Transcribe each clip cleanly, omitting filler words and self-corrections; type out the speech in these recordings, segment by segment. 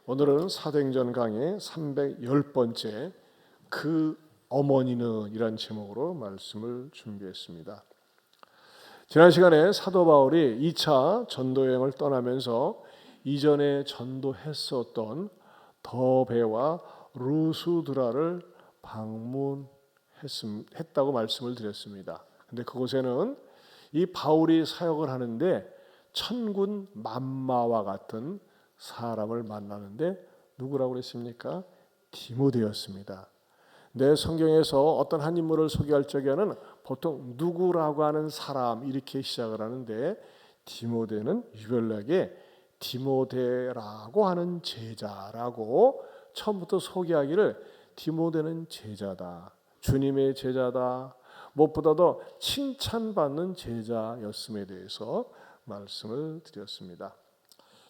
오늘은 사도행전 강의 310번째 그 어머니는 이란 제목으로 말씀을 준비했습니다. 지난 시간에 사도 바울이 2차 전도여행을 떠나면서 이전에 전도했었던 더베와 루스드라를 방문했다고 말씀을 드렸습니다. 근데 그곳에는 이 바울이 사역을 하는데 천군 만마와 같은 사람을 만나는데 누구라고 그랬습니까? 디모데였습니다. 내 성경에서 어떤 한 인물을 소개할 적에는 보통 누구라고 하는 사람 이렇게 시작을 하는데 디모데는 유별나게 디모데라고 하는 제자라고 처음부터 소개하기를 디모데는 제자다. 주님의 제자다. 무엇보다도 칭찬받는 제자였음에 대해서 말씀을 드렸습니다.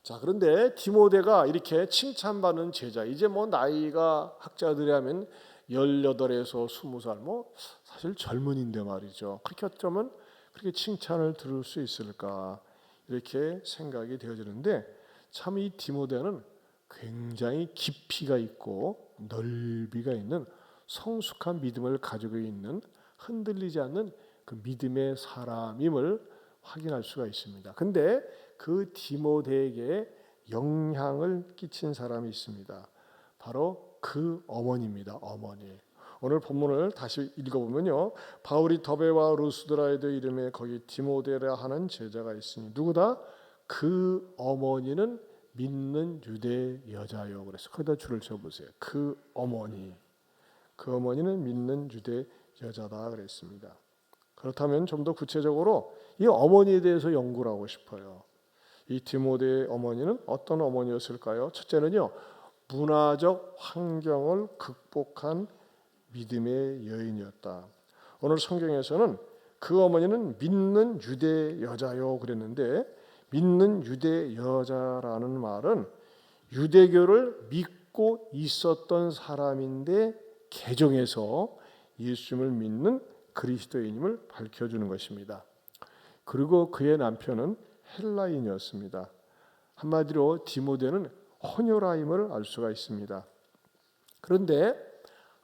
자, 그런데 디모데가 이렇게 칭찬받는 제자, 이제 나이가 학자들이 하면 18에서 20살, 사실 젊은인데 말이죠. 그렇게 어쩌면 그렇게 칭찬을 들을 수 있을까 이렇게 생각이 되어지는데 참 이 디모데는 굉장히 깊이가 있고 넓이가 있는 성숙한 믿음을 가지고 있는 흔들리지 않는 그 믿음의 사람임을 확인할 수가 있습니다. 근데 그 디모데에게 영향을 끼친 사람이 있습니다. 바로 그 어머니입니다. 어머니. 오늘 본문을 다시 읽어보면요, 바울이 더베와 루스드라에도 이름에 거기 디모데라 하는 제자가 있으니 누구다? 그 어머니는 믿는 유대 여자요. 그래서 거기다 줄을 쳐보세요. 그 어머니. 그 어머니는 믿는 유대 여자다 그랬습니다. 그렇다면 좀 더 구체적으로 이 어머니에 대해서 연구를 하고 싶어요. 이 디모데의 어머니는 어떤 어머니였을까요? 첫째는요, 문화적 환경을 극복한 믿음의 여인이었다. 오늘 성경에서는 그 어머니는 믿는 유대 여자요 그랬는데, 믿는 유대 여자라는 말은 유대교를 믿고 있었던 사람인데 개종해서 예수님을 믿는 그리스도인임을 밝혀주는 것입니다. 그리고 그의 남편은 헬라인이었습니다. 한마디로 디모데는 혼혈아임을 알 수가 있습니다. 그런데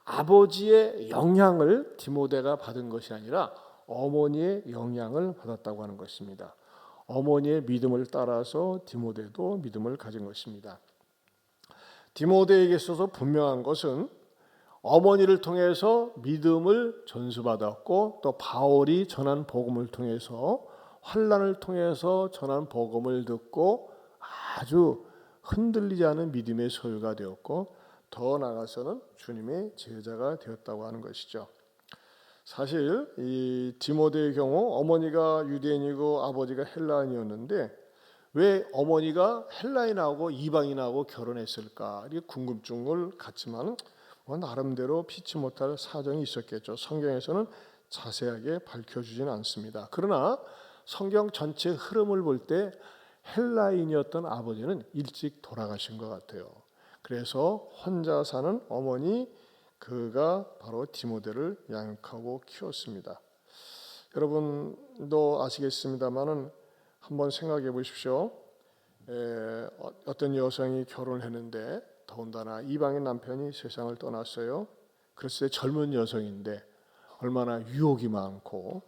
아버지의 영향을 디모데가 받은 것이 아니라 어머니의 영향을 받았다고 하는 것입니다. 어머니의 믿음을 따라서 디모데도 믿음을 가진 것입니다. 디모데에게 있어서 분명한 것은 어머니를 통해서 믿음을 전수받았고 또 바울이 전한 복음을 통해서 환난을 통해서 전한 복음을 듣고 아주 흔들리지 않은 믿음의 소유가 되었고 더 나아가서는 주님의 제자가 되었다고 하는 것이죠. 사실 이 디모데의 경우 어머니가 유대인이고 아버지가 헬라인이었는데 왜 어머니가 헬라인하고 이방인하고 결혼했을까? 이게 궁금증을 갖지만 나름대로 피치 못할 사정이 있었겠죠. 성경에서는 자세하게 밝혀주지는 않습니다. 그러나 성경 전체 흐름을 볼 때 헬라인이었던 아버지는 일찍 돌아가신 것 같아요. 그래서 혼자 사는 어머니, 그가 바로 디모데를 양육하고 키웠습니다. 여러분도 아시겠습니다만은 한번 생각해 보십시오. 어떤 여성이 결혼을 했는데 더군다나 이방인 남편이 세상을 떠났어요. 그랬을 때 젊은 여성인데 얼마나 유혹이 많고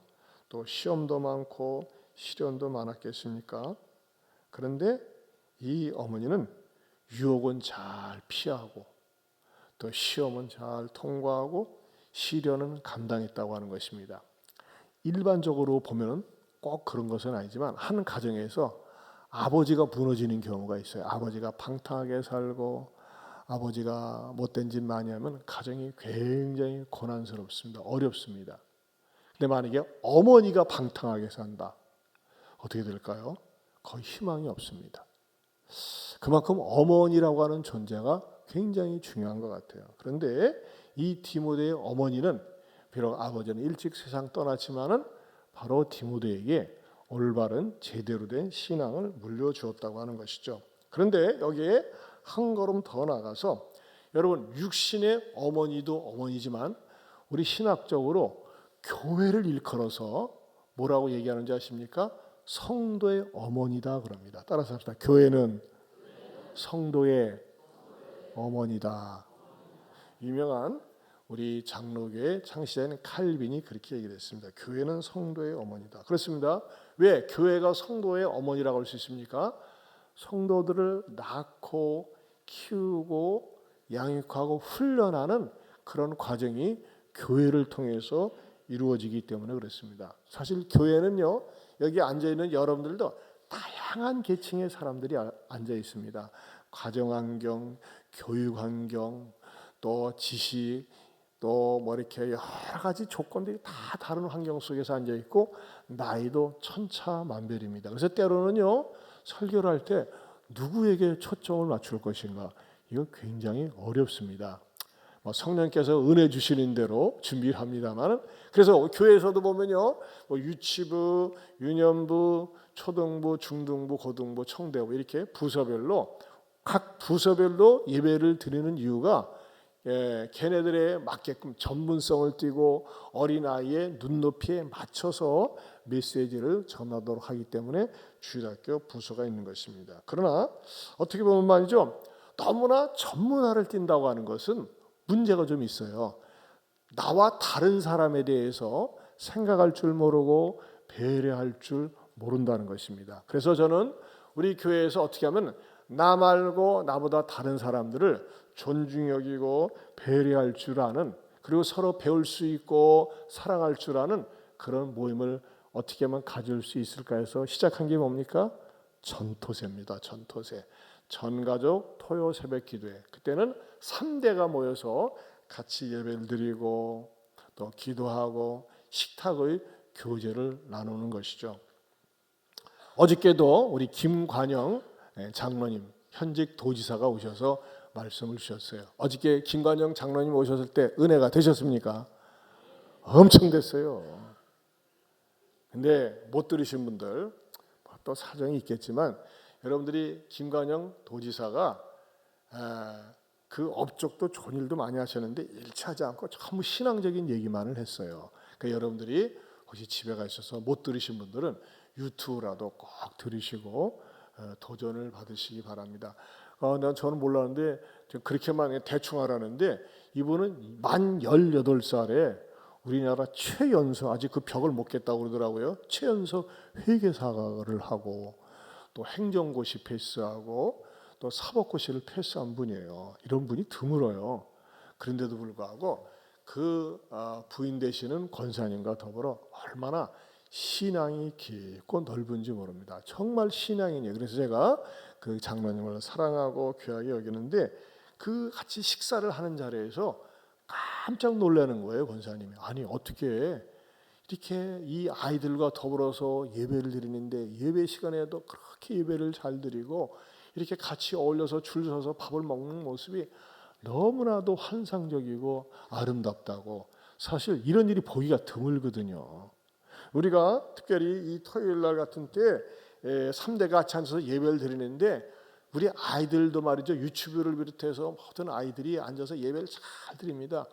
또 시험도 많고 시련도 많았겠습니까? 그런데 이 어머니는 유혹은 잘 피하고 또 시험은 잘 통과하고 시련은 감당했다고 하는 것입니다. 일반적으로 보면 꼭 그런 것은 아니지만 한 가정에서 아버지가 무너지는 경우가 있어요. 아버지가 방탕하게 살고 아버지가 못된 짓 많이 하면 가정이 굉장히 고난스럽습니다. 어렵습니다. 근데 만약에 어머니가 방탕하게 산다. 어떻게 될까요? 거의 희망이 없습니다. 그만큼 어머니라고 하는 존재가 굉장히 중요한 것 같아요. 그런데 이 디모데의 어머니는 비록 아버지는 일찍 세상 떠났지만은 바로 디모데에게 올바른 제대로 된 신앙을 물려주었다고 하는 것이죠. 그런데 여기에 한 걸음 더 나가서 여러분 육신의 어머니도 어머니지만 우리 신학적으로 교회를 일컬어서 뭐라고 얘기하는지 아십니까? 성도의 어머니다 그럽니다. 따라서 합시다. 교회는 성도의 어머니다. 유명한 우리 장로교의 창시자인 칼빈이 그렇게 얘기를 했습니다. 교회는 성도의 어머니다. 그렇습니다. 왜 교회가 성도의 어머니라고 할 수 있습니까? 성도들을 낳고 키우고 양육하고 훈련하는 그런 과정이 교회를 통해서 이루어지기 때문에 그렇습니다. 사실 교회는요, 여기 앉아있는 여러분들도 다양한 계층의 사람들이 앉아 있습니다. 가정환경, 교육환경, 또 지식, 또 뭐 이렇게 여러 가지 조건들이 다 다른 환경 속에서 앉아 있고 나이도 천차만별입니다. 그래서 때로는요, 설교를 할 때 누구에게 초점을 맞출 것인가, 이거 굉장히 어렵습니다. 성령께서 은혜 주시는 대로 준비를 합니다만, 그래서 교회에서도 보면요, 유치부, 유년부, 초등부, 중등부, 고등부, 청대부 이렇게 부서별로 각 부서별로 예배를 드리는 이유가 걔네들에 맞게끔 전문성을 띠고 어린아이의 눈높이에 맞춰서 메시지를 전하도록 하기 때문에 주일학교 부서가 있는 것입니다. 그러나 어떻게 보면 말이죠, 너무나 전문화를 띈다고 하는 것은 문제가 좀 있어요. 나와 다른 사람에 대해서 생각할 줄 모르고 배려할 줄 모른다는 것입니다. 그래서 저는 우리 교회에서 어떻게 하면 나 말고 나보다 다른 사람들을 존중 여기고 배려할 줄 아는, 그리고 서로 배울 수 있고 사랑할 줄 아는 그런 모임을 어떻게 하면 가질 수 있을까 해서 시작한 게 뭡니까? 전토세입니다. 전토세. 전가족 토요 새벽 기도회. 그때는 3대가 모여서 같이 예배를 드리고 또 기도하고 식탁의 교제를 나누는 것이죠. 어저께도 우리 김관영 장로님, 현직 도지사가 오셔서 말씀을 주셨어요. 어저께 김관영 장로님 오셨을 때 은혜가 되셨습니까? 엄청 됐어요. 근데 못 들으신 분들 또 사정이 있겠지만, 여러분들이 김관영 도지사가 그 업적도 좋은 일도 많이 하셨는데 일치하지 않고 전부 신앙적인 얘기만을 했어요. 그러니까 여러분들이 혹시 집에 가셔서 못 들으신 분들은 유튜브라도 꼭 들으시고 도전을 받으시기 바랍니다. 저는 몰랐는데 그렇게만 대충 하라는데, 이분은 만 18살에 우리나라 최연소, 아직 그 벽을 못 깼다고 그러더라고요. 최연소 회계사를 하고 또 행정고시 패스하고 또 사법고시를 패스한 분이에요. 이런 분이 드물어요. 그런데도 불구하고 그 부인 되시는 권사님과 더불어 얼마나 신앙이 깊고 넓은지 모릅니다. 정말 신앙이에요. 그래서 제가 그 장로님을 사랑하고 귀하게 여기는데, 그 같이 식사를 하는 자리에서 깜짝 놀라는 거예요. 권사님이. 아니 어떻게 이렇게 이 아이들과 더불어서 예배를 드리는데 예배 시간에도 그렇게 예배를 잘 드리고 이렇게 같이 어울려서 줄 서서 밥을 먹는 모습이 너무나도 환상적이고 아름답다고. 사실 이런 일이 보기가 드물거든요. 우리가 특별히 이 토요일 날 같은 때 3대가 같이 앉아서 예배를 드리는데, 우리 아이들도 말이죠, 유치부를 비롯해서 모든 아이들이 앉아서 예배를 잘 드립니다.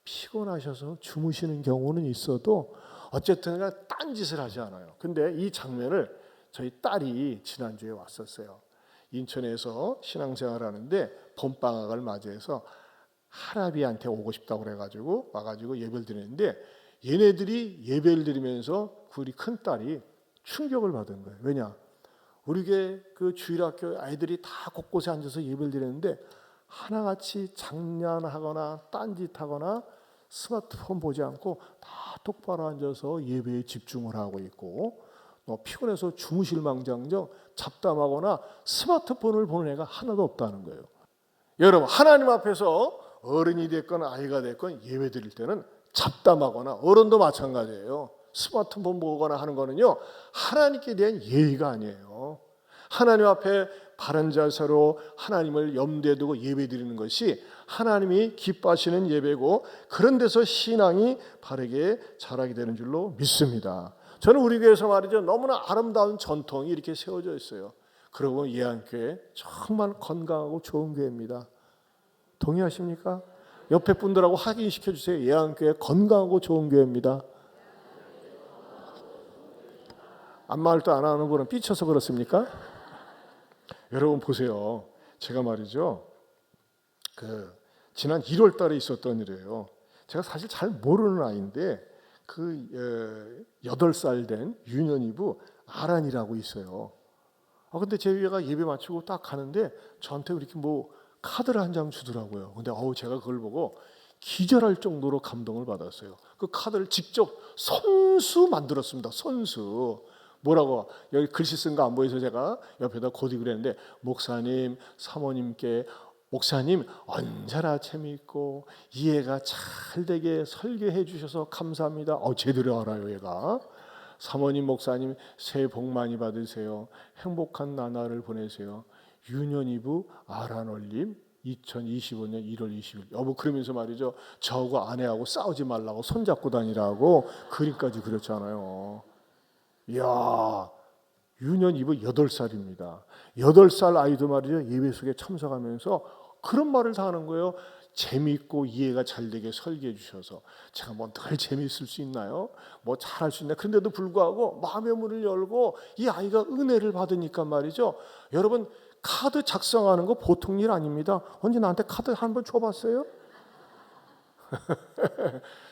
피곤하셔서 주무시는 경우는 있어도 어쨌든 딴짓을 하지 않아요. 근데 이 장면을 저희 딸이 지난주에 왔었어요. 인천에서 신앙생활을 하는데 봄방학을 맞이해서 할아비한테 오고 싶다고 그래가지고 와가지고 예배를 드리는데, 얘네들이 예배를 드리면서 우리 큰딸이 충격을 받은 거예요. 왜냐? 우리 교회 그 주일학교 아이들이 다 곳곳에 앉아서 예배를 드리는데 하나같이 장난하거나 딴짓하거나 스마트폰 보지 않고 다 똑바로 앉아서 예배에 집중을 하고 있고, 피곤해서 주무실 망정정 잡담하거나 스마트폰을 보는 애가 하나도 없다는 거예요. 여러분, 하나님 앞에서 어른이 됐건 아이가 됐건 예배 드릴 때는 잡담하거나, 어른도 마찬가지예요. 스마트폰 보거나 하는 거는요, 하나님께 대한 예의가 아니에요. 하나님 앞에 바른 자세로 하나님을 염두에 두고 예배 드리는 것이 하나님이 기뻐하시는 예배고, 그런 데서 신앙이 바르게 자라게 되는 줄로 믿습니다. 저는 우리 교회에서 말이죠, 너무나 아름다운 전통이 이렇게 세워져 있어요. 그리고 예안교회 정말 건강하고 좋은 교회입니다. 동의하십니까? 옆에 분들하고 확인시켜 주세요. 예안교회 건강하고 좋은 교회입니다. 아무 말도 안 하는 분은 삐쳐서 그렇습니까? 여러분 보세요. 제가 말이죠, 지난 1월 달에 있었던 일이에요. 제가 사실 잘 모르는 아이인데 8살 된 유년이부 아란이라고 있어요. 근데 제 위가 예배 마치고 딱 가는데 저한테 이렇게 카드를 한 장 주더라고요. 근데 제가 그걸 보고 기절할 정도로 감동을 받았어요. 그 카드를 직접 손수 만들었습니다. 손수. 뭐라고 여기 글씨 쓴 거 안 보여서 제가 옆에다 고딕을 했는데, 목사님, 사모님께 목사님 언제나 재미있고 이해가 잘 되게 설교해 주셔서 감사합니다. 제대로 알아요 얘가. 사모님, 목사님 새해 복 많이 받으세요. 행복한 나날을 보내세요. 유년이부 아란올림 2025년 1월 20일. 여보 그러면서 말이죠, 저하고 아내하고 싸우지 말라고 손잡고 다니라고 그림까지 그렸잖아요. 이야, 유년이부 8살입니다. 8살 아이도 말이죠, 예배 속에 참석하면서 그런 말을 다 하는 거예요. 재미있고 이해가 잘 되게 설계해 주셔서. 제가 늘 재미있을 수 있나요? 잘할 수 있나? 그런데도 불구하고 마음의 문을 열고 이 아이가 은혜를 받으니까 말이죠, 여러분 카드 작성하는 거 보통 일 아닙니다. 언제 나한테 카드 한번 줘봤어요?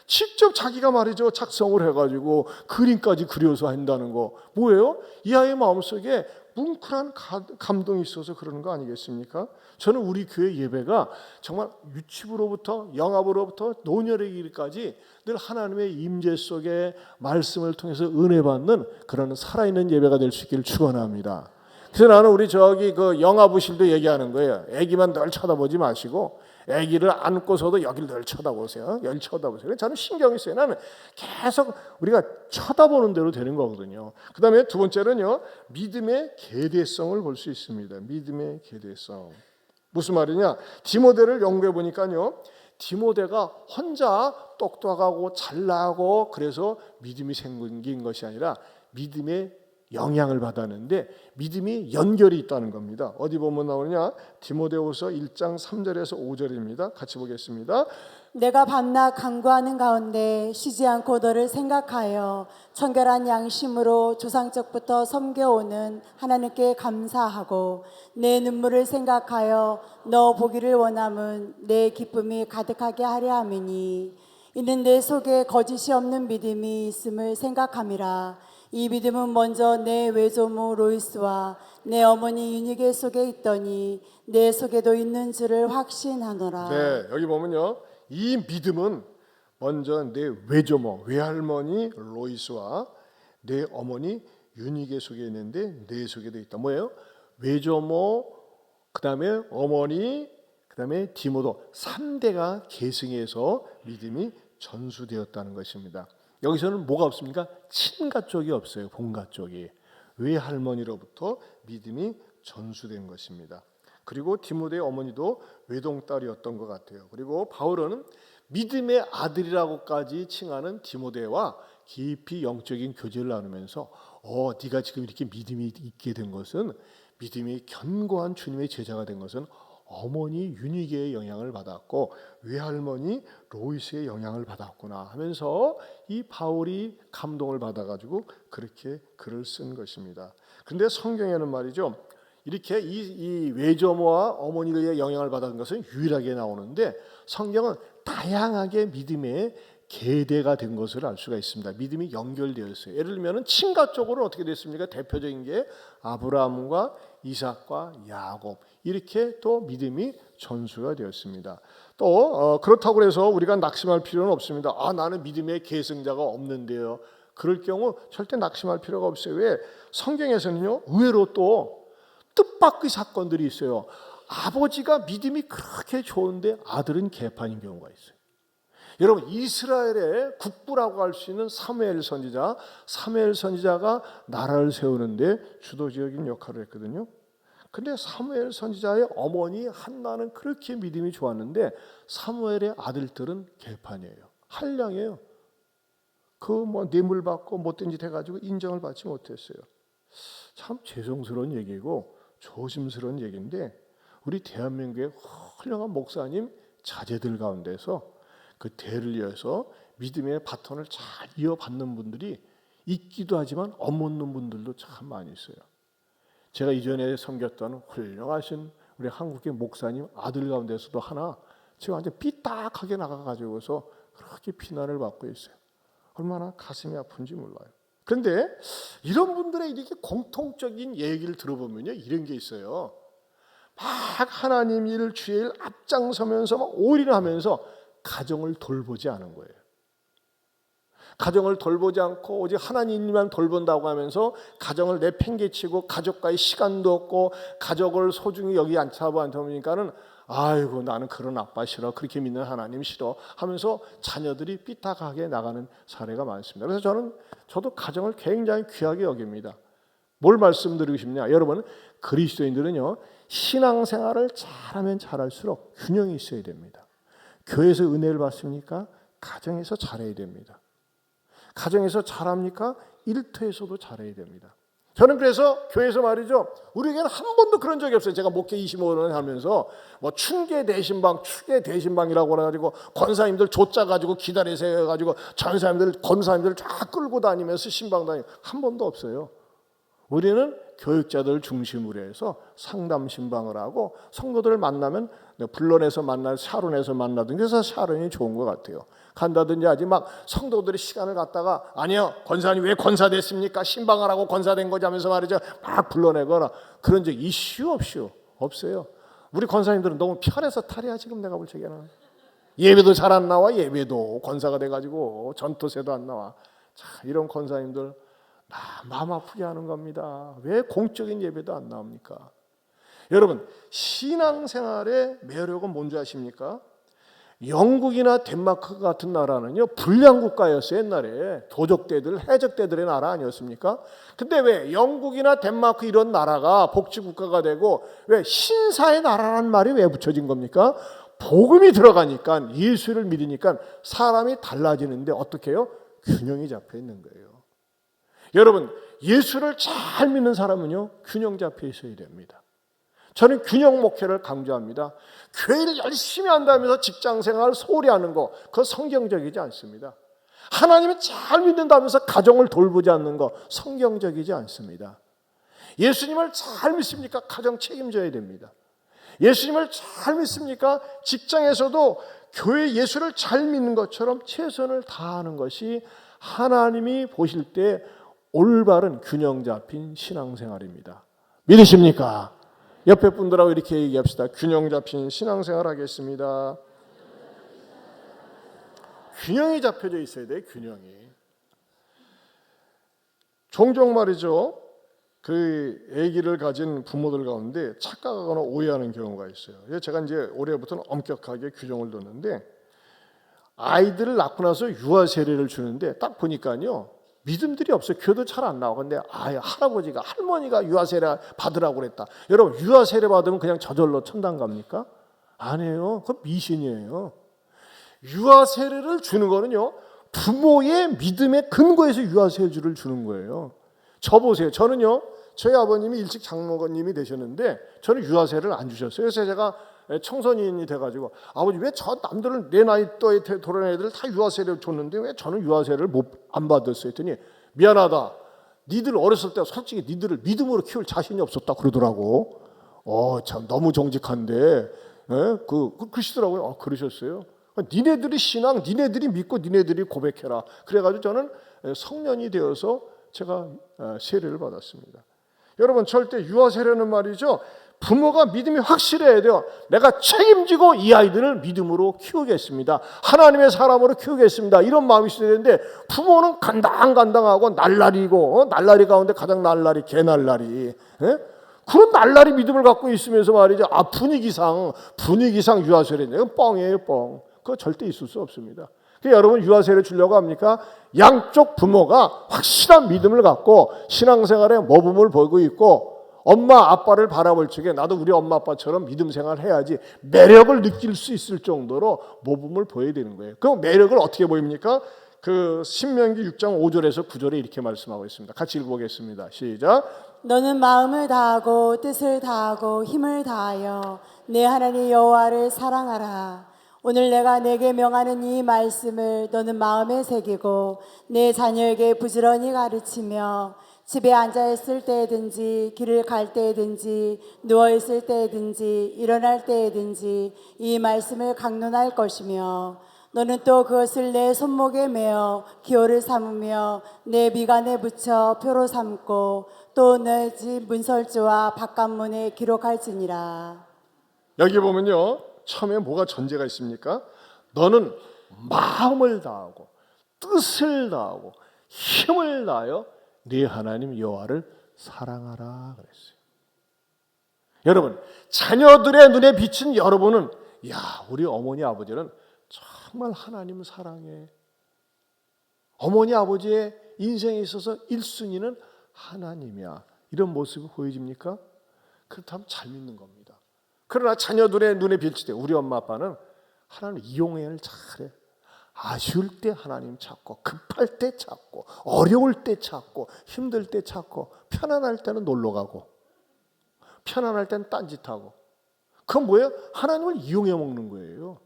직접 자기가 말이죠, 작성을 해가지고 그림까지 그려서 한다는 거 뭐예요? 이 아이의 마음속에 뭉클한 감동이 있어서 그러는 거 아니겠습니까? 저는 우리 교회 예배가 정말 유치부로부터 영아부로부터 노년의 길까지 늘 하나님의 임재 속에 말씀을 통해서 은혜 받는 그런 살아있는 예배가 될 수 있기를 축원합니다. 그래서 나는 우리 영아부실도 얘기하는 거예요. 애기만 늘 쳐다보지 마시고 아기를 안고서도 여기를 늘 쳐다보세요. 열 쳐다보세요. 저는 신경이 써요. 나는 계속 우리가 쳐다보는 대로 되는 거거든요. 그 다음에 두 번째는요, 믿음의 계대성을 볼 수 있습니다. 믿음의 계대성. 무슨 말이냐? 디모데를 연구해 보니까요, 디모데가 혼자 똑똑하고 잘나고 그래서 믿음이 생긴 것이 아니라 믿음의 영향을 받았는데 믿음이 연결이 있다는 겁니다. 어디 보면 나오느냐? 디모데후서 1장 3절에서 5절입니다. 같이 보겠습니다. 내가 밤낮 간구하는 가운데 쉬지 않고 너를 생각하여 청결한 양심으로 조상적부터 섬겨오는 하나님께 감사하고 내 눈물을 생각하여 너 보기를 원함은 내 기쁨이 가득하게 하려 함이니 이는 내 속에 거짓이 없는 믿음이 있음을 생각함이라. 이 믿음은 먼저 내 외조모 로이스와 내 어머니 유니게 속에 있더니 내 속에도 있는 줄을 확신하노라. 네, 여기 보면요, 이 믿음은 먼저 내 외조모, 외할머니 로이스와 내 어머니 유니게 속에 있는데 내 속에도 있다. 뭐예요? 외조모, 그 다음에 어머니, 그 다음에 디모도 3대가 계승해서 믿음이 전수되었다는 것입니다. 여기서는 뭐가 없습니까? 친가 쪽이 없어요. 본가 쪽이. 외할머니로부터 믿음이 전수된 것입니다. 그리고 디모데의 어머니도 외동딸이었던 것 같아요. 그리고 바울은 믿음의 아들이라고까지 칭하는 디모데와 깊이 영적인 교제를 나누면서 네가 지금 이렇게 믿음이 있게 된 것은, 믿음이 견고한 주님의 제자가 된 것은 어머니 유니게의 영향을 받았고 외할머니 로이스의 영향을 받았구나 하면서 이 바울이 감동을 받아가지고 그렇게 글을 쓴 것입니다. 그런데 성경에는 말이죠, 이렇게 이 외조모와 어머니들의 영향을 받은 것은 유일하게 나오는데 성경은 다양하게 믿음의 계대가 된 것을 알 수가 있습니다. 믿음이 연결되어 있어요. 예를 들면 친가 쪽으로는 어떻게 됐습니까? 대표적인 게 아브라함과 이삭과 야곱, 이렇게 또 믿음이 전수가 되었습니다. 또 그렇다고 해서 우리가 낙심할 필요는 없습니다. 나는 믿음의 계승자가 없는데요. 그럴 경우 절대 낙심할 필요가 없어요. 왜? 성경에서는요, 의외로 또 뜻밖의 사건들이 있어요. 아버지가 믿음이 그렇게 좋은데 아들은 개판인 경우가 있어요. 여러분, 이스라엘의 국부라고 할 수 있는 사무엘 선지자가 나라를 세우는데 주도적인 역할을 했거든요. 근데 사무엘 선지자의 어머니 한나는 그렇게 믿음이 좋았는데 사무엘의 아들들은 개판이에요. 한량이에요. 뇌물 받고 못된 짓 해가지고 인정을 받지 못했어요. 참 죄송스러운 얘기고 조심스러운 얘기인데 우리 대한민국의 훌륭한 목사님 자제들 가운데서 그 대를 이어서 믿음의 바톤을 잘 이어받는 분들이 있기도 하지만 없는 분들도 참 많이 있어요. 제가 이전에 섬겼던 훌륭하신 우리 한국의 목사님 아들 가운데서도 하나 지금 완전 삐딱하게 나가가지고서 그렇게 비난을 받고 있어요. 얼마나 가슴이 아픈지 몰라요. 그런데 이런 분들의 이렇게 공통적인 얘기를 들어보면요, 이런 게 있어요. 막 하나님 일, 주의 일 앞장서면서 막 올인하면서 가정을 돌보지 않은 거예요. 가정을 돌보지 않고 오직 하나님만 돌본다고 하면서 가정을 내팽개치고 가족과의 시간도 없고 가족을 소중히 여기 않자고 보니까는 아이고 나는 그런 아빠 싫어, 그렇게 믿는 하나님 싫어 하면서 자녀들이 삐딱하게 나가는 사례가 많습니다. 그래서 저도 가정을 굉장히 귀하게 여깁니다. 뭘 말씀드리고 싶냐, 여러분 그리스도인들은요 신앙생활을 잘하면 잘할수록 균형이 있어야 됩니다. 교회에서 은혜를 받습니까? 가정에서 잘해야 됩니다. 가정에서 잘합니까? 일터에서도 잘해야 됩니다. 저는 그래서 교회에서 말이죠, 우리에게는 한 번도 그런 적이 없어요. 제가 목회 25년 하면서 뭐 충계 대신방, 추계 대신방이라고 해가지고 권사님들 조짜 가지고 기다리세요 해가지고 전사님들, 권사님들 쫙 끌고 다니면서 신방 다니고 한 번도 없어요. 우리는 교육자들 중심으로 해서 상담 신방을 하고 성도들을 만나면 불러내서 만나, 샤론에서 만나든지 그래서 샤론이 좋은 것 같아요. 간다든지 하지 막 성도들의 시간을 갖다가 아니요 권사님 왜 권사 됐습니까? 신방을 하고 권사 된 거지 하면서 말이죠 막 불러내거나 그런 적 이슈 없이요 없어요. 우리 권사님들은 너무 편해서 탈이야. 지금 내가 볼 적에는 예배도 잘 안 나와. 예배도 권사가 돼가지고 전도세도 안 나와. 자, 이런 권사님들 마음 아프게 하는 겁니다. 왜 공적인 예배도 안 나옵니까? 여러분 신앙생활의 매력은 뭔지 아십니까? 영국이나 덴마크 같은 나라는요 불량국가였어요. 옛날에 도적대들, 해적대들의 나라 아니었습니까? 근데 왜 영국이나 덴마크 이런 나라가 복지국가가 되고 왜 신사의 나라라는 말이 왜 붙여진 겁니까? 복음이 들어가니까, 예수를 믿으니까 사람이 달라지는데 어떻게 해요? 균형이 잡혀 있는 거예요. 여러분 예수를 잘 믿는 사람은요 균형 잡혀 있어야 됩니다. 저는 균형 목회를 강조합니다. 교회를 열심히 한다면서 직장생활 소홀히 하는 거 그거 성경적이지 않습니다. 하나님을 잘 믿는다면서 가정을 돌보지 않는 거 성경적이지 않습니다. 예수님을 잘 믿습니까? 가정 책임져야 됩니다. 예수님을 잘 믿습니까? 직장에서도 교회 예수를 잘 믿는 것처럼 최선을 다하는 것이 하나님이 보실 때 올바른 균형 잡힌 신앙생활입니다. 믿으십니까? 옆에 분들하고 이렇게 얘기합시다. 균형 잡힌 신앙생활 하겠습니다. 균형이 잡혀져 있어야 돼요. 균형이. 종종 말이죠. 그 아기를 가진 부모들 가운데 착각하거나 오해하는 경우가 있어요. 제가 이제 올해부터는 엄격하게 규정을 뒀는데 아이들을 낳고 나서 유아 세례를 주는데 딱 보니까요. 믿음들이 없어요. 교도 잘 안 나와. 근데 할아버지가 할머니가 유아 세례 받으라고 그랬다. 여러분 유아 세례 받으면 그냥 저절로 천당 갑니까? 아니에요. 그건 미신이에요. 유아 세례를 주는 거는요. 부모의 믿음의 근거에서 유아 세례를 주는 거예요. 저 보세요. 저는요. 저희 아버님이 일찍 장로님이 되셨는데 저는 유아 세례를 안 주셨어요. 그래서 제가 청소년이 돼가지고 아버지 왜 저 남들은 내 나이 또에 돌아온 애들 다 유아 세례를 줬는데 왜 저는 유아 세례를 안 받았어요? 했더니 미안하다. 니들 어렸을 때 솔직히 니들을 믿음으로 키울 자신이 없었다 그러더라고. 참 너무 정직한데 그러시더라고요. 그러셨어요. 니네들이 신앙, 니네들이 믿고 니네들이 고백해라. 그래가지고 저는 성년이 되어서 제가 세례를 받았습니다. 여러분 절대 유아 세례는 말이죠. 부모가 믿음이 확실해야 돼요. 내가 책임지고 이 아이들을 믿음으로 키우겠습니다. 하나님의 사람으로 키우겠습니다. 이런 마음이 있어야 되는데 부모는 간당간당하고 날라리고 날라리 가운데 가장 날라리 개날라리 그런 날라리 믿음을 갖고 있으면서 말이죠. 분위기상 유아세례인데 이건 뻥이에요. 뻥. 그거 절대 있을 수 없습니다. 여러분 유아세례 주려고 합니까? 양쪽 부모가 확실한 믿음을 갖고 신앙생활에 모범을 보이고 있고 엄마 아빠를 바라볼 적에 나도 우리 엄마 아빠처럼 믿음 생활을 해야지 매력을 느낄 수 있을 정도로 모범을 보여야 되는 거예요. 그 매력을 어떻게 보입니까? 그 신명기 6장 5절에서 9절에 이렇게 말씀하고 있습니다. 같이 읽어보겠습니다. 시작. 너는 마음을 다하고 뜻을 다하고 힘을 다하여 내 하나님 여호와를 사랑하라. 오늘 내가 내게 명하는 이 말씀을 너는 마음에 새기고 내 자녀에게 부지런히 가르치며 집에 앉아 있을 때든지 길을 갈 때든지 누워 있을 때든지 일어날 때든지 이 말씀을 강론할 것이며 너는 또 그것을 내 손목에 메어 기호를 삼으며 내 미간에 붙여 표로 삼고 또 내 집 문설주와 바깥문에 기록할지니라. 여기 보면요, 처음에 뭐가 전제가 있습니까? 너는 마음을 다하고 뜻을 다하고 힘을 다하여 네 하나님 여호와를 사랑하라 그랬어요. 여러분, 자녀들의 눈에 비친 여러분은 우리 어머니 아버지는 정말 하나님을 사랑해. 어머니 아버지의 인생에 있어서 1순위는 하나님이야. 이런 모습이 보여집니까? 그렇다면 잘 믿는 겁니다. 그러나 자녀들의 눈에 비칠 때 우리 엄마 아빠는 하나님 이용을 잘해. 아쉬울 때 하나님 찾고, 급할 때 찾고, 어려울 때 찾고, 힘들 때 찾고, 편안할 때는 놀러 가고, 편안할 때는 딴짓하고. 그건 뭐예요? 하나님을 이용해 먹는 거예요.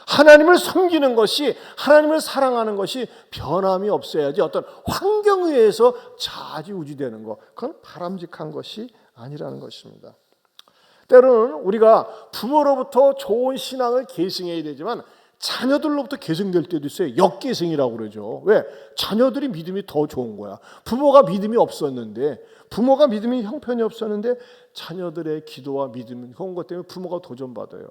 하나님을 섬기는 것이, 하나님을 사랑하는 것이 변함이 없어야지 어떤 환경에 의해서 좌지우지되는 것, 그건 바람직한 것이 아니라는 것입니다. 때로는 우리가 부모로부터 좋은 신앙을 계승해야 되지만 자녀들로부터 계승될 때도 있어요. 역계승이라고 그러죠. 왜? 자녀들이 믿음이 더 좋은 거야. 부모가 믿음이 없었는데, 부모가 믿음이 형편이 없었는데 자녀들의 기도와 믿음, 그런 것 때문에 부모가 도전받아요.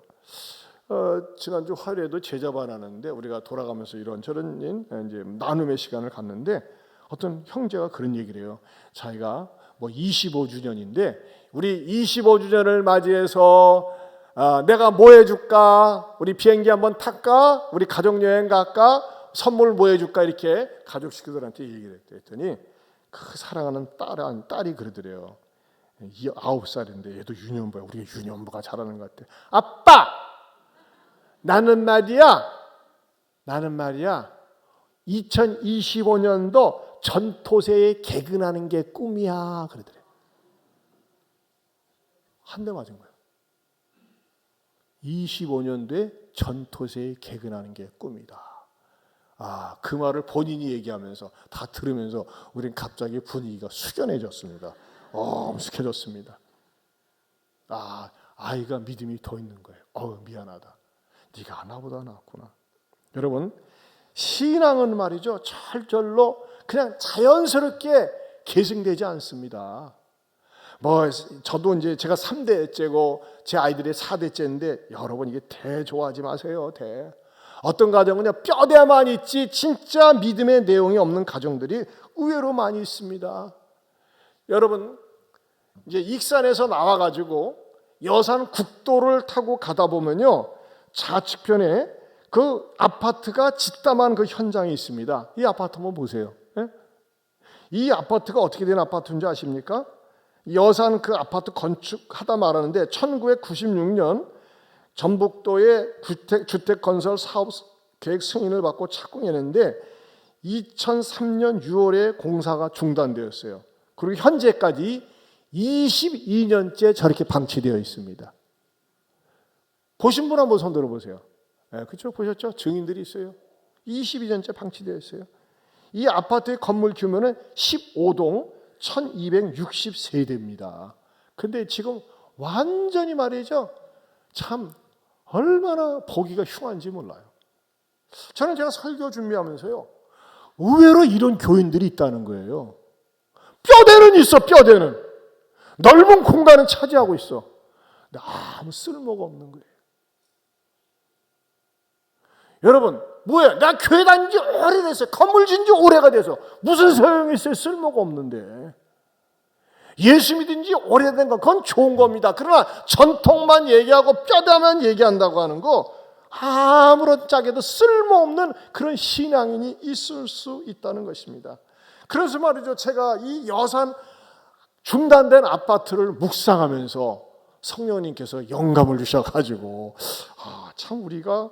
지난주 화요일에도 제자반 하는데 우리가 돌아가면서 이런저런 이제 나눔의 시간을 갖는데 어떤 형제가 그런 얘기를 해요. 자기가 25주년인데 우리 25주년을 맞이해서 내가 뭐 해줄까? 우리 비행기 한번 탈까? 우리 가족여행 갈까? 선물 뭐 해줄까? 이렇게 가족 식구들한테 얘기를 했더니 그 사랑하는 딸이 그러더래요. 9살인데 얘도 유년부야. 우리가 유년부가 잘하는 것 같아. 아빠! 나는 말이야 2025년도 전토세에 개근하는 게 꿈이야 그러더래. 한 대 맞은 거예요. 25년도에 전토세에 개근하는 게 꿈이다. 그 말을 본인이 얘기하면서 다 들으면서 우린 갑자기 분위기가 숙연해졌습니다. 엄숙해졌습니다. 아이가 믿음이 더 있는 거예요. 미안하다. 네가 나보다 낫구나. 여러분, 신앙은 말이죠, 철절로 그냥 자연스럽게 계승되지 않습니다. 저도 이제 제가 3대째고 제 아이들이 4대째인데 여러분 이게 좋아하지 마세요. 어떤 가정은 뼈대만 있지 진짜 믿음의 내용이 없는 가정들이 의외로 많이 있습니다. 여러분, 이제 익산에서 나와가지고 여산 국도를 타고 가다 보면요, 좌측편에 그 아파트가 짓담한 그 현장이 있습니다. 이 아파트 한번 보세요. 이 아파트가 어떻게 된 아파트인지 아십니까? 여산 그 아파트 건축하다 말하는데 1996년 전북도의 주택 건설 사업 계획 승인을 받고 착공했는데 2003년 6월에 공사가 중단되었어요. 그리고 현재까지 22년째 저렇게 방치되어 있습니다. 보신 분 한번 손 들어보세요. 그렇죠? 보셨죠? 증인들이 있어요. 22년째 방치되어 있어요. 이 아파트의 건물 규모는 15동 1260세대입니다. 근데 지금 완전히 말이죠, 참 얼마나 보기가 흉한지 몰라요. 저는 제가 설교 준비하면서요, 의외로 이런 교인들이 있다는 거예요. 뼈대는 있어. 뼈대는 넓은 공간은 차지하고 있어. 근데 아무 쓸모가 없는 거예요. 여러분, 뭐야? 나 교회 다닌 지 오래됐어요. 건물 진 지 오래가 돼서 무슨 소용이 있어요? 쓸모가 없는데. 예수 믿은 지 오래된 건 그건 좋은 겁니다. 그러나 전통만 얘기하고 뼈다만 얘기한다고 하는 거 아무런 짝에도 쓸모없는 그런 신앙인이 있을 수 있다는 것입니다. 그래서 말이죠, 제가 이 여산 중단된 아파트를 묵상하면서 성령님께서 영감을 주셔가지고 참 우리가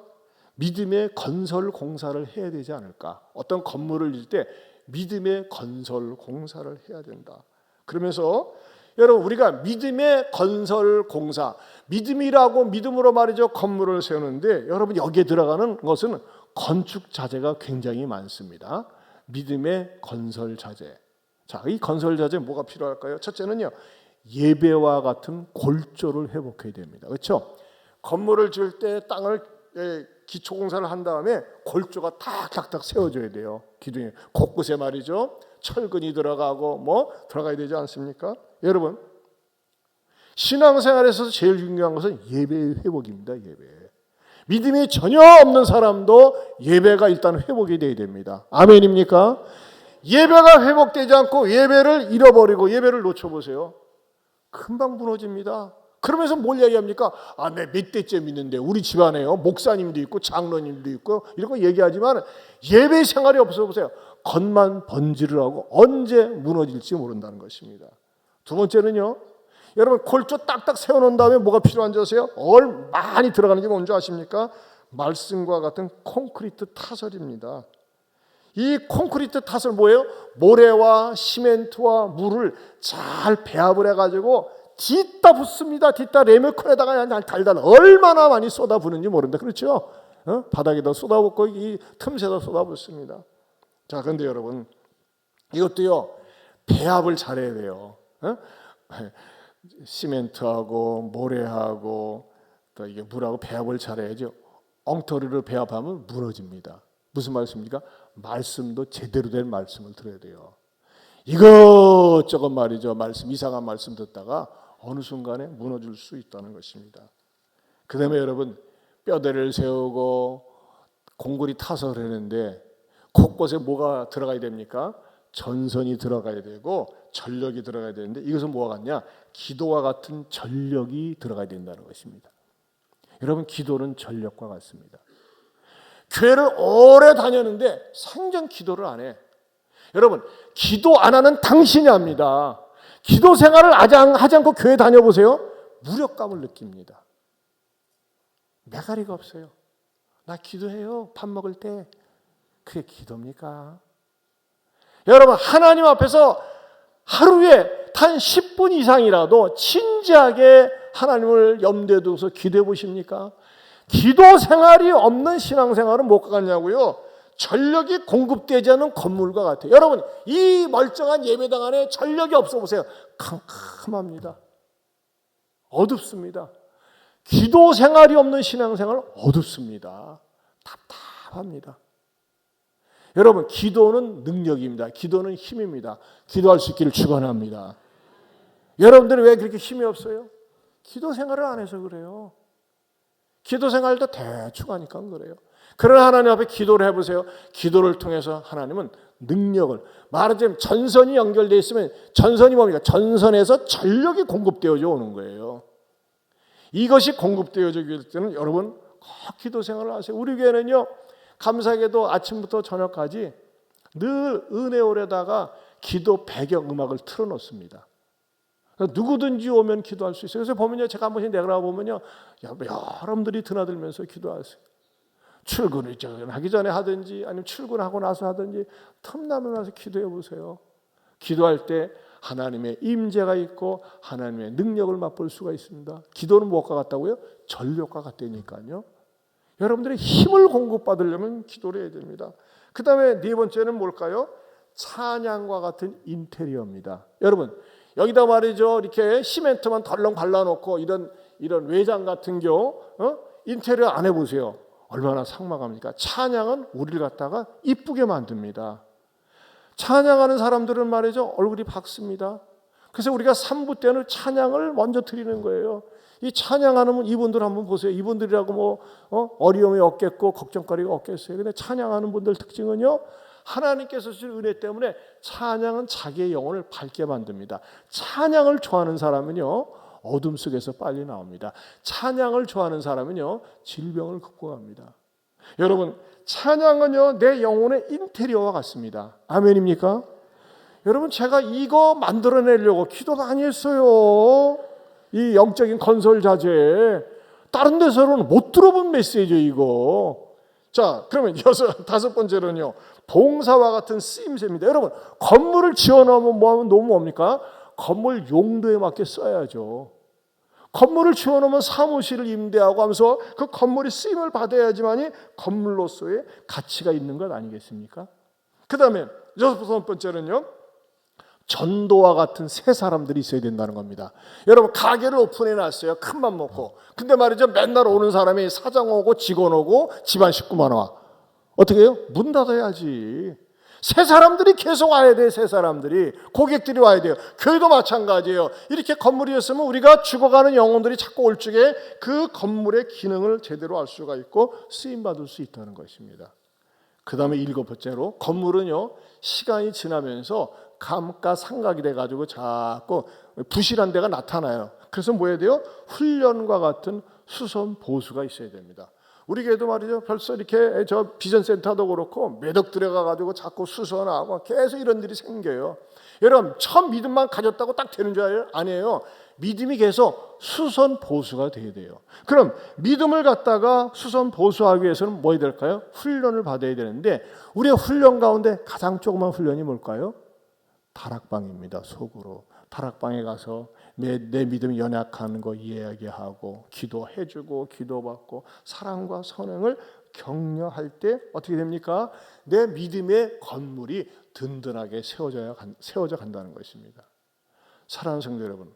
믿음의 건설 공사를 해야 되지 않을까. 어떤 건물을 질 때 믿음의 건설 공사를 해야 된다. 그러면서 여러분, 우리가 믿음의 건설 공사, 믿음으로 말이죠, 건물을 세우는데 여러분 여기에 들어가는 것은 건축 자재가 굉장히 많습니다. 믿음의 건설 자재. 자, 이 건설 자재 뭐가 필요할까요? 첫째는요, 예배와 같은 골조를 회복해야 됩니다. 그렇죠? 건물을 지을 때 땅을 기초 공사를 한 다음에 골조가 탁탁탁 세워져야 돼요. 기둥에 곳곳에 말이죠. 철근이 들어가고 뭐 들어가야 되지 않습니까? 여러분, 신앙생활에서 제일 중요한 것은 예배의 회복입니다. 예배. 믿음이 전혀 없는 사람도 예배가 일단 회복이 돼야 됩니다. 아멘입니까? 예배가 회복되지 않고 예배를 잃어버리고 예배를 놓쳐보세요. 금방 무너집니다. 그러면서 뭘 얘기합니까? 아, 내 몇 대째 믿는데 우리 집안에요 목사님도 있고 장로님도 있고 이런 거 얘기하지만 예배 생활이 없어 보세요. 겉만 번지를 하고 언제 무너질지 모른다는 것입니다. 두 번째는요, 여러분 골조 딱딱 세워놓은 다음에 뭐가 필요한지 아세요? 많이 들어가는지 뭔지 아십니까? 말씀과 같은 콘크리트 타설입니다. 이 콘크리트 탓을 뭐예요? 모래와 시멘트와 물을 잘 배합을 해가지고 뒤따 붓습니다. 뒤따 레메콘에다가 달달 얼마나 많이 쏟아부는지 모른다. 그렇죠? 바닥에다 쏟아붓고 이 틈새다 쏟아붓습니다. 자, 그런데 여러분, 이것도요 배합을 잘해야 돼요. 시멘트하고 모래하고 또 이게 물하고 배합을 잘해야죠. 엉터리로 배합하면 무너집니다. 무슨 말씀입니까? 말씀도 제대로 된 말씀을 들어야 돼요. 이것저것 말이죠. 말씀, 이상한 말씀 듣다가 어느 순간에 무너질 수 있다는 것입니다. 그 다음에 여러분, 뼈대를 세우고 공고리 타설을 했는데 곳곳에 뭐가 들어가야 됩니까? 전선이 들어가야 되고 전력이 들어가야 되는데 이것은 뭐가 같냐? 기도와 같은 전력이 들어가야 된다는 것입니다. 여러분, 기도는 전력과 같습니다. 교회를 오래 다녔는데 생전 기도를 안 해. 여러분, 기도 안 하는 당신이 합니다. 기도 생활을 하지 않고 교회 다녀보세요. 무력감을 느낍니다. 매가리가 없어요. 나 기도해요. 밥 먹을 때. 그게 기도입니까? 여러분, 하나님 앞에서 하루에 단 10분 이상이라도 진지하게 하나님을 염두에 두고서 기도해 보십니까? 기도 생활이 없는 신앙생활은 뭐가 같냐고요? 전력이 공급되지 않은 건물과 같아요. 여러분, 이 멀쩡한 예배당 안에 전력이 없어 보세요. 캄캄합니다. 어둡습니다. 기도 생활이 없는 신앙생활은 어둡습니다. 답답합니다. 여러분, 기도는 능력입니다. 기도는 힘입니다. 기도할 수 있기를 축원합니다. 여러분들은 왜 그렇게 힘이 없어요? 기도 생활을 안 해서 그래요. 기도 생활도 대충 하니까 그래요. 그러나 하나님 앞에 기도를 해보세요. 기도를 통해서 하나님은 능력을, 말하자면 전선이 연결되어 있으면 전선이 뭡니까? 전선에서 전력이 공급되어져 오는 거예요. 이것이 공급되어지게 될 때는 여러분 꼭 기도 생활을 하세요. 우리 교회는요, 감사하게도 아침부터 저녁까지 늘 은혜홀에다가 기도 배경 음악을 틀어놓습니다. 누구든지 오면 기도할 수 있어요. 그래서 보면요, 제가 한 번씩 내가 보면요, 여러분들이 드나들면서 기도하세요. 출근을 하기 전에 하든지 아니면 출근하고 나서 하든지 틈나면 와서 기도해 보세요. 기도할 때 하나님의 임재가 있고 하나님의 능력을 맛볼 수가 있습니다. 기도는 무엇과 같다고요? 전력과 같다니까요. 여러분들의 힘을 공급받으려면 기도를 해야 됩니다. 그 다음에 네 번째는 뭘까요? 찬양과 같은 인테리어입니다. 여러분, 여기다 말이죠, 이렇게 시멘트만 덜렁 발라놓고 이런 외장 같은 경우 인테리어 안 해보세요. 얼마나 삭막합니까? 찬양은 우리를 갖다가 이쁘게 만듭니다. 찬양하는 사람들은 말이죠, 얼굴이 밝습니다. 그래서 우리가 3부 때는 찬양을 먼저 드리는 거예요. 이 찬양하는 이분들 한번 보세요. 이분들이라고 뭐 어려움이 없겠고 걱정거리가 없겠어요. 근데 찬양하는 분들 특징은요, 하나님께서 주신 은혜 때문에 찬양은 자기의 영혼을 밝게 만듭니다. 찬양을 좋아하는 사람은요, 어둠 속에서 빨리 나옵니다. 찬양을 좋아하는 사람은요, 질병을 극복합니다. 여러분, 찬양은요, 내 영혼의 인테리어와 같습니다. 아멘입니까? 여러분, 제가 이거 만들어내려고 기도 많이 했어요. 이 영적인 건설 자재. 다른 데서는 못 들어본 메시지예요, 이거. 자, 그러면 다섯 번째로는요, 봉사와 같은 쓰임새입니다. 여러분, 건물을 지어놓으면 뭐하면 너무 뭡니까? 건물 용도에 맞게 써야죠. 건물을 지어놓으면 사무실을 임대하고 하면서 그 건물이 쓰임을 받아야지만이 건물로서의 가치가 있는 것 아니겠습니까? 그 다음에 여섯 번째는요, 전도와 같은 새 사람들이 있어야 된다는 겁니다. 여러분, 가게를 오픈해 놨어요. 큰맘 먹고. 근데 말이죠, 맨날 오는 사람이 사장 오고 직원 오고 집안 식구만 와. 어떻게 해요? 문 닫아야지. 새 사람들이 계속 와야 돼요. 새 사람들이. 고객들이 와야 돼요. 교회도 마찬가지예요. 이렇게 건물이었으면 우리가 죽어가는 영혼들이 자꾸 올 적에 그 건물의 기능을 제대로 알 수가 있고 쓰임받을 수 있다는 것입니다. 그 다음에 7번째로, 건물은요, 시간이 지나면서 감가상각이 돼가지고 자꾸 부실한 데가 나타나요. 그래서 뭐 해야 돼요? 훈련과 같은 수선 보수가 있어야 됩니다. 우리 교회도 말이죠, 벌써 이렇게 저 비전센터도 그렇고 매덕 들어가가지고 자꾸 수선하고 계속 이런 일이 생겨요. 여러분, 처음 믿음만 가졌다고 딱 되는 줄 알아요? 아니에요. 믿음이 계속 수선 보수가 돼야 돼요. 그럼 믿음을 갖다가 수선 보수하기 위해서는 뭐 해야 될까요? 훈련을 받아야 되는데, 우리의 훈련 가운데 가장 조그만 훈련이 뭘까요? 다락방입니다. 속으로 다락방에 가서 내 믿음이 연약한 거 이야기하고 기도해주고 기도받고 사랑과 선행을 격려할 때 어떻게 됩니까? 내 믿음의 건물이 든든하게 세워져 간다는 것입니다. 사랑하는 성도 여러분,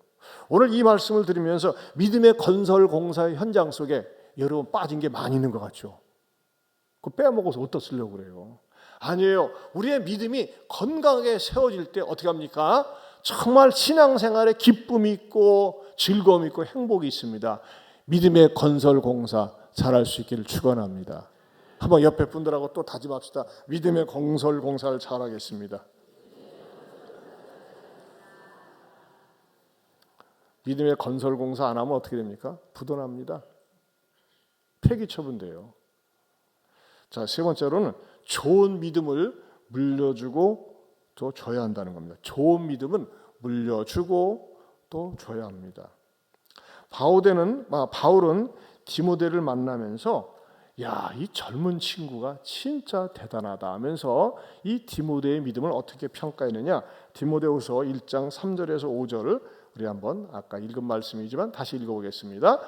오늘 이 말씀을 들으면서 믿음의 건설 공사의 현장 속에 여러분 빠진 게 많이 있는 것 같죠? 그거 빼먹어서 어디다 쓰려고 그래요? 아니에요. 우리의 믿음이 건강하게 세워질 때 어떻게 합니까? 정말 신앙생활에 기쁨이 있고 즐거움이 있고 행복이 있습니다. 믿음의 건설 공사 잘할 수 있기를 축원합니다. 한번 옆에 분들하고 또 다짐합시다. 믿음의 건설 공사를 잘하겠습니다. 믿음의 건설 공사 안 하면 어떻게 됩니까? 부도납니다. 폐기 처분돼요. 자, 세 번째로는 좋은 믿음을 물려주고 또 줘야 한다는 겁니다. 좋은 믿음은 물려주고 또 줘야 합니다. 바울은 디모데를 만나면서 야, 이 젊은 친구가 진짜 대단하다 하면서 이 디모데의 믿음을 어떻게 평가했느냐? 디모데후서 1장 3절에서 5절을 우리 한번 아까 읽은 말씀이지만 다시 읽어보겠습니다.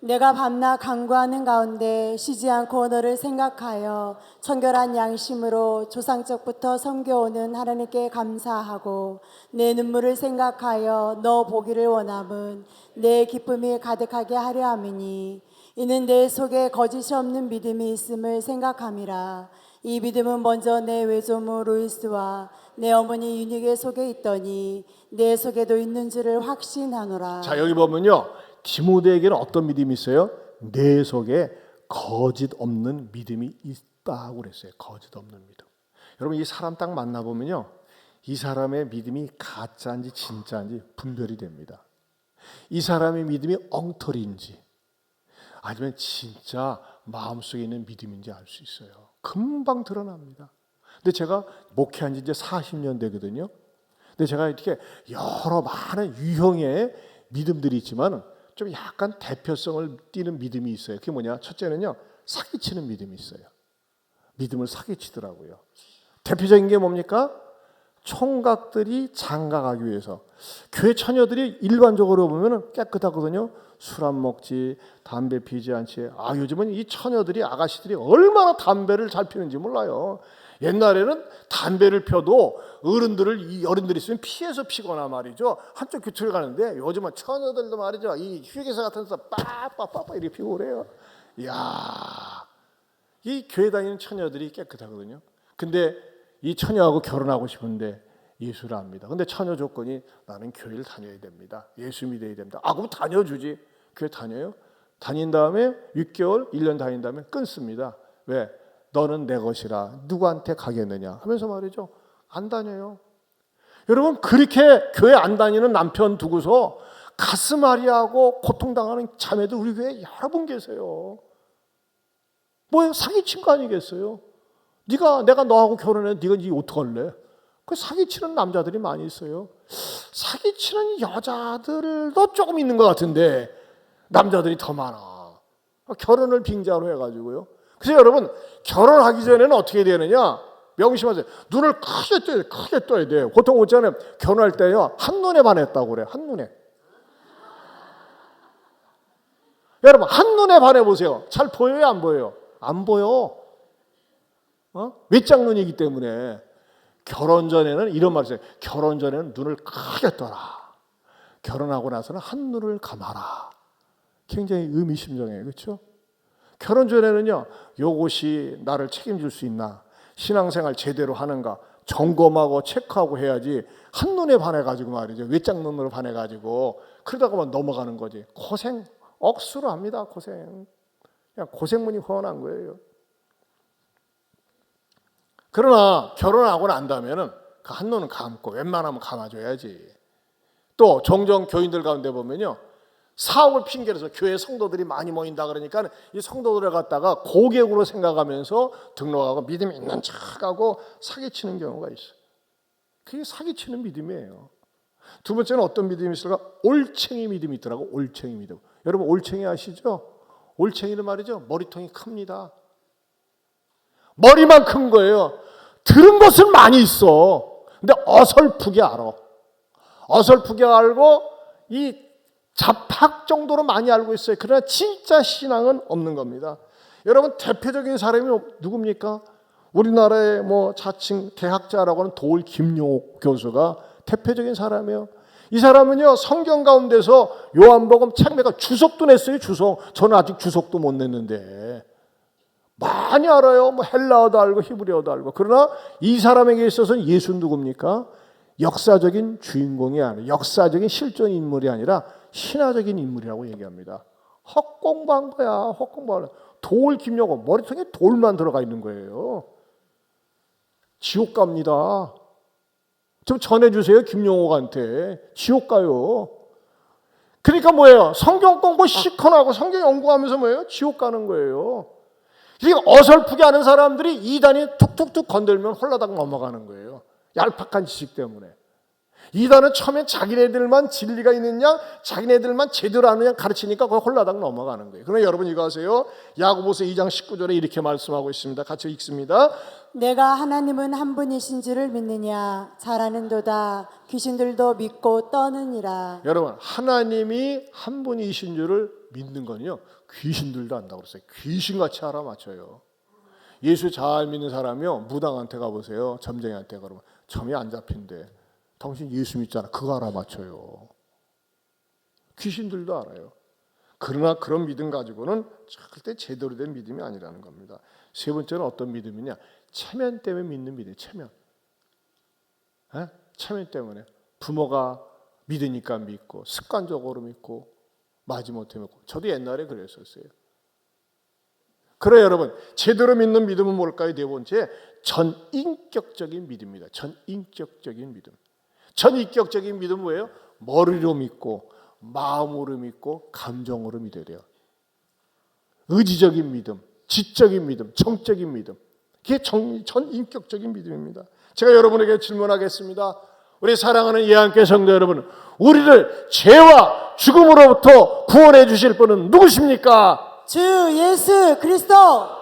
내가 밤낮 간구하는 가운데 쉬지 않고 너를 생각하여 청결한 양심으로 조상적부터 섬겨오는 하나님께 감사하고 내 눈물을 생각하여 너 보기를 원함은 내 기쁨이 가득하게 하려 함이니 이는 내 속에 거짓이 없는 믿음이 있음을 생각함이라. 이 믿음은 먼저 내 외조모 루이스와 내 어머니 유니게 속에 있더니 내 속에도 있는 줄을 확신하노라. 자, 여기 보면요, 디모데에게는 어떤 믿음이 있어요? 내 속에 거짓 없는 믿음이 있다고 그랬어요. 거짓 없는 믿음. 여러분, 이 사람 딱 만나보면요, 이 사람의 믿음이 가짜인지 진짜인지 분별이 됩니다. 이 사람의 믿음이 엉터리인지 아니면 진짜 마음속에 있는 믿음인지 알 수 있어요. 금방 드러납니다. 근데 제가 목회한 지 이제 40년 되거든요. 근데 제가 이렇게 여러 많은 유형의 믿음들이 있지만 좀 약간 대표성을 띠는 믿음이 있어요. 그게 뭐냐? 첫째는요, 사기치는 믿음이 있어요. 믿음을 사기치더라고요. 대표적인 게 뭡니까? 총각들이 장가가기 위해서. 교회 처녀들이 일반적으로 보면 깨끗하거든요. 술 안 먹지, 담배 피지 않지. 요즘은 이 처녀들이, 아가씨들이 얼마나 담배를 잘 피는지 몰라요. 옛날에는 담배를 펴도 어른들이 있으면 피해서 피거나 말이죠. 한쪽 교토를 가는데 요즘은 처녀들도 말이죠. 이 휴게소 같은 데서 빠빠빠빠 이렇게 피고 그래요. 이야, 이 교회 다니는 처녀들이 깨끗하거든요. 근데 이 처녀하고 결혼하고 싶은데 예수를 압니다. 근데 처녀 조건이 나는 교회를 다녀야 됩니다. 예수 믿어야 됩니다. 그럼 다녀주지. 교회 다녀요? 다닌 다음에 6개월, 1년 다닌 다음에 끊습니다. 왜? 너는 내 것이라 누구한테 가겠느냐 하면서 말이죠. 안 다녀요. 여러분, 그렇게 교회 안 다니는 남편 두고서 가슴앓이하고 고통당하는 자매들 우리 교회에 여러 분 계세요. 뭐예요? 사기친 거 아니겠어요? 내가 너하고 결혼해, 네가 어떡할래? 그 사기치는 남자들이 많이 있어요. 사기치는 여자들도 조금 있는 것 같은데 남자들이 더 많아. 결혼을 빙자로 해가지고요. 그래서 여러분, 결혼하기 전에는 어떻게 되느냐? 명심하세요. 눈을 크게 떠야 돼요. 보통 있잖아요, 결혼할 때요, 한눈에 반했다고 그래요. 한눈에. 여러분, 한눈에 반해보세요. 잘 보여요, 안 보여요? 안 보여. 외짝눈이기 때문에. 결혼 전에는 이런 말이 있어요. 결혼 전에는 눈을 크게 떠라. 결혼하고 나서는 한눈을 감아라. 굉장히 의미심장해요. 그렇죠? 결혼 전에는요, 요것이 나를 책임질 수 있나, 신앙생활 제대로 하는가 점검하고 체크하고 해야지 한눈에 반해가지고 말이죠. 외짝눈으로 반해가지고 그러다가만 넘어가는 거지. 고생 억수로 합니다. 고생. 그냥 고생문이 훤한 거예요. 그러나 결혼하고 난다면은 그 한눈은 감고 웬만하면 감아줘야지. 또 종종 교인들 가운데 보면요, 사업을 핑계로 해서 교회 성도들이 많이 모인다 그러니까 이 성도들을 갖다가 고객으로 생각하면서 등록하고 믿음이 있는 척하고 사기치는 경우가 있어요. 그게 사기치는 믿음이에요. 두 번째는 어떤 믿음이 있을까? 올챙이 믿음이 있더라고. 올챙이 믿음. 여러분 올챙이 아시죠? 올챙이는 말이죠, 머리통이 큽니다. 머리만 큰 거예요. 들은 것은 많이 있어. 근데 어설프게 알아. 어설프게 알고 이 잡학 정도로 많이 알고 있어요. 그러나 진짜 신앙은 없는 겁니다. 여러분 대표적인 사람이 누굽니까? 우리나라의 자칭 대학자라고 하는 도울 김용옥 교수가 대표적인 사람이에요. 이 사람은요, 성경 가운데서 요한복음 책매가 주석도 냈어요. 주석. 저는 아직 주석도 못 냈는데 많이 알아요. 헬라어도 알고 히브리어도 알고. 그러나 이 사람에게 있어서는 예수 누굽니까? 역사적인 주인공이 아니라, 역사적인 실존 인물이 아니라 신화적인 인물이라고 얘기합니다. 헛공부한 거야. 헛공부하는. 돌 김용옥, 머리통에 돌만 들어가 있는 거예요. 지옥 갑니다. 좀 전해주세요. 김용옥한테. 지옥 가요. 그러니까 뭐예요? 성경 공부 시커나고 성경 연구하면서 뭐예요? 지옥 가는 거예요. 이게 어설프게 하는 사람들이 이단이 툭툭툭 건들면 홀라당 넘어가는 거예요. 얄팍한 지식 때문에. 이단은 처음에 자기네들만 진리가 있는 양, 자기네들만 제대로 아는 양 가르치니까 그거 홀라당 넘어가는 거예요. 그러나 여러분 이거 아세요? 야고보서 2장 19절에 이렇게 말씀하고 있습니다. 같이 읽습니다. 내가 하나님은 한 분이신 줄을 믿느냐? 잘 아는도다. 귀신들도 믿고 떠느니라. 여러분 하나님이 한 분이신 줄을 믿는 건요, 귀신들도 안다고 그랬어요. 귀신같이 알아맞혀요. 예수 잘 믿는 사람이요, 무당한테 가보세요. 점쟁이한테. 그러면 점이 안 잡힌대. 당신 예수 믿잖아. 그거 알아맞혀요. 귀신들도 알아요. 그러나 그런 믿음 가지고는 절대 제대로 된 믿음이 아니라는 겁니다. 세 번째는 어떤 믿음이냐? 체면 때문에 믿는 믿음. 체면. 체면 때문에. 부모가 믿으니까 믿고 습관적으로 믿고 마지못해 믿고. 저도 옛날에 그랬었어요. 그래 여러분, 제대로 믿는 믿음은 뭘까요? 네 번째, 전인격적인 믿음입니다. 전인격적인 믿음. 전인격적인 믿음은 뭐예요? 머리로 믿고 마음으로 믿고 감정으로 믿어야 돼요. 의지적인 믿음, 지적인 믿음, 정적인 믿음. 그게 전인격적인 믿음입니다. 제가 여러분에게 질문하겠습니다. 우리 사랑하는 예한교회 성도 여러분, 우리를 죄와 죽음으로부터 구원해 주실 분은 누구십니까? 주 예수 그리스도.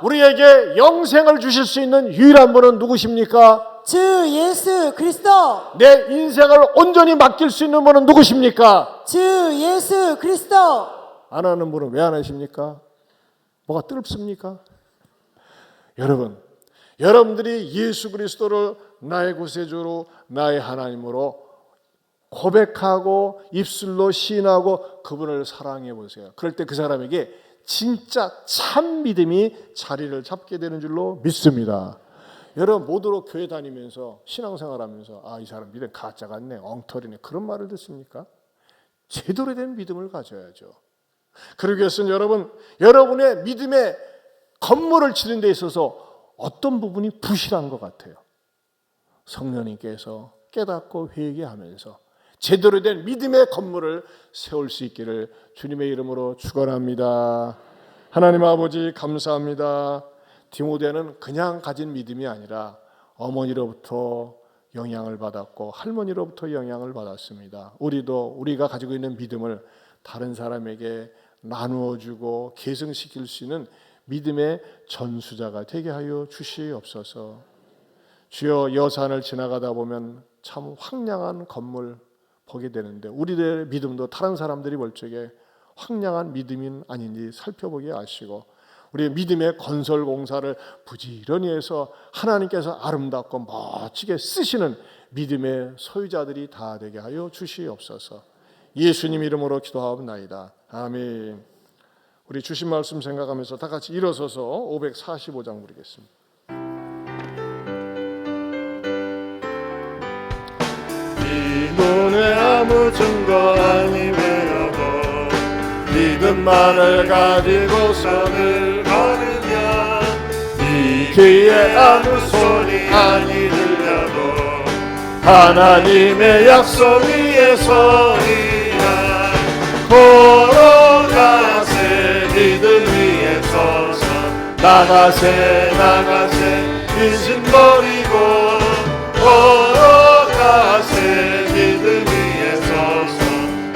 우리에게 영생을 주실 수 있는 유일한 분은 누구십니까? 주 예수 그리스도. 내 인생을 온전히 맡길 수 있는 분은 누구십니까? 주 예수 그리스도. 안 하는 분은 왜 안 하십니까? 뭐가 뜰습니까? 여러분, 여러분들이 예수 그리스도를 나의 구세주로 나의 하나님으로 고백하고 입술로 시인하고 그분을 사랑해 보세요. 그럴 때 그 사람에게 진짜 참 믿음이 자리를 잡게 되는 줄로 믿습니다. 여러분 모두로 교회 다니면서 신앙생활하면서 이 사람 믿음 가짜 같네, 엉터리네, 그런 말을 듣습니까? 제대로 된 믿음을 가져야죠. 그러기 위해서는 여러분의 믿음의 건물을 치는 데 있어서 어떤 부분이 부실한 것 같아요. 성령님께서 깨닫고 회개하면서 제대로 된 믿음의 건물을 세울 수 있기를 주님의 이름으로 축원합니다. 하나님 아버지 감사합니다. 디모데는 그냥 가진 믿음이 아니라 어머니로부터 영향을 받았고 할머니로부터 영향을 받았습니다. 우리도 우리가 가지고 있는 믿음을 다른 사람에게 나누어주고 계승시킬 수 있는 믿음의 전수자가 되게 하여 주시옵소서. 주여, 여산을 지나가다 보면 참 황량한 건물 보게 되는데 우리들의 믿음도 다른 사람들이 볼 적에 황량한 믿음인 아닌지 살펴보게 하시고 우리의 믿음의 건설 공사를 부지런히 해서 하나님께서 아름답고 멋지게 쓰시는 믿음의 소유자들이 다 되게 하여 주시옵소서. 예수님 이름으로 기도하옵나이다. 아멘. 우리 주신 말씀 생각하면서 다 같이 일어서서 545장 부르겠습니다. 이 눈에 아무 증거 아니외여도 믿음만을 가지고서는 걸으면 이 귀에 아무 소리 아니 들려도 하나님의 약속 위에 서리라. 걸어가세 믿음 위에 서서 나가세 나가세 의심 버리고 걸어가세 믿음 위에 서서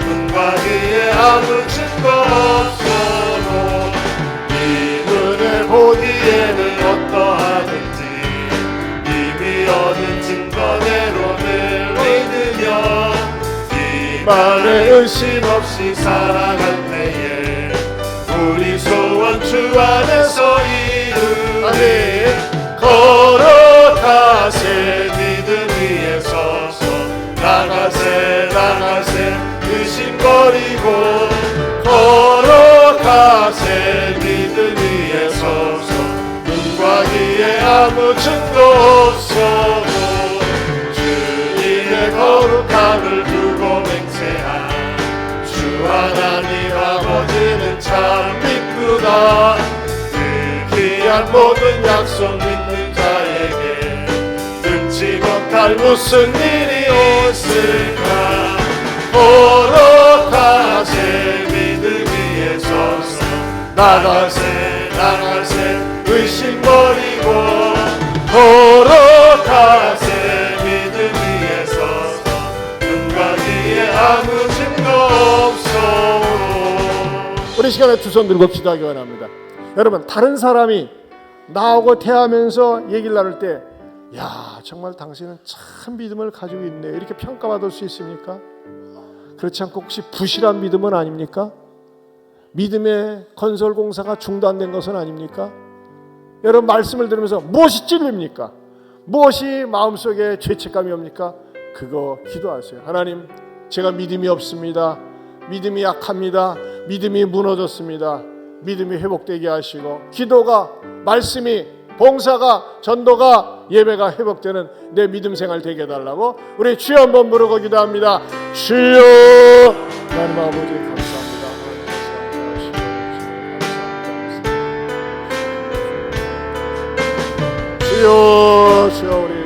눈과 귀에 아무 증거 없어도 이 눈에 보기에는 어떠하든지 이미 얻은 증거대로는 믿으며 이 말에 의심 없이 살아갈 때에 우리 소원 주 안에서 이루리. 걸어가세 믿음 위에 서서 나가세 나가세 의심 버리고 걸어가세 믿음 위에 서서 눈과 귀에 아무 증거 없어도 주님의 거룩함을 두고 맹세한 주 하나님 아버지는 참 믿구나. 그 귀한 모든 약속 믿는 자에게 끊지 못할 무슨 일이 있을까. 걸어가세 믿음 위에 서서 나가세 나가세 의심 버리고 걸어가세 믿음 위에 서서 눈과 귀에 아무 증거 없어. 우리 시간에 두 손 들고 기도하기 원합니다. 여러분, 다른 사람이 나하고 대하면서 얘기를 나눌 때 야, 정말 당신은 참 믿음을 가지고 있네, 이렇게 평가받을 수 있습니까? 그렇지 않고 혹시 부실한 믿음은 아닙니까? 믿음의 건설 공사가 중단된 것은 아닙니까? 여러분, 말씀을 들으면서 무엇이 찔립니까? 무엇이 마음속에 죄책감이 옵니까? 그거 기도하세요. 하나님, 제가 믿음이 없습니다. 믿음이 약합니다. 믿음이 무너졌습니다. 믿음이 회복되게 하시고 기도가, 말씀이, 봉사가, 전도가, 예배가 회복되는 내 믿음 생활 되게 해달라고 우리 주여 한번 부르고 기도합니다. 주여, 하나님 아버지 감사합니다. 주여, 주여, 우리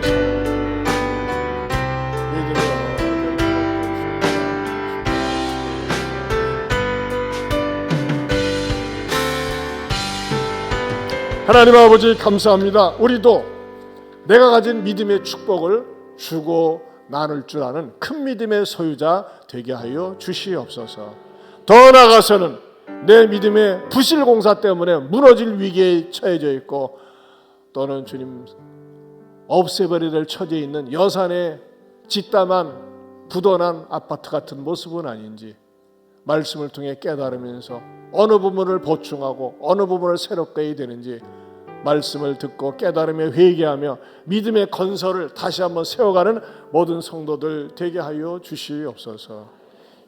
하나님 아버지 감사합니다. 우리도 내가 가진 믿음의 축복을 주고 나눌 줄 아는 큰 믿음의 소유자 되게 하여 주시옵소서. 더 나아가서는 내 믿음의 부실 공사 때문에 무너질 위기에 처해져 있고 또는 주님 없애버려야 될 처지에 있는 여산의 짓담한 부도난 아파트 같은 모습은 아닌지 말씀을 통해 깨달으면서 어느 부분을 보충하고 어느 부분을 새롭게 해야 되는지 말씀을 듣고 깨달으며 회개하며 믿음의 건설을 다시 한번 세워가는 모든 성도들 되게 하여 주시옵소서.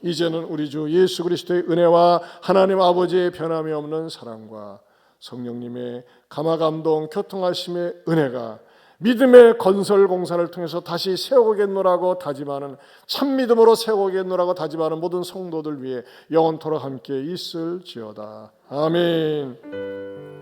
이제는 우리 주 예수 그리스도의 은혜와 하나님 아버지의 변함이 없는 사랑과 성령님의 감화감동 교통하심의 은혜가 믿음의 건설 공사를 통해서 다시 세우겠노라고 다짐하는, 참 믿음으로 세우겠노라고 다짐하는 모든 성도들 위해 영원토록 함께 있을지어다. 아멘.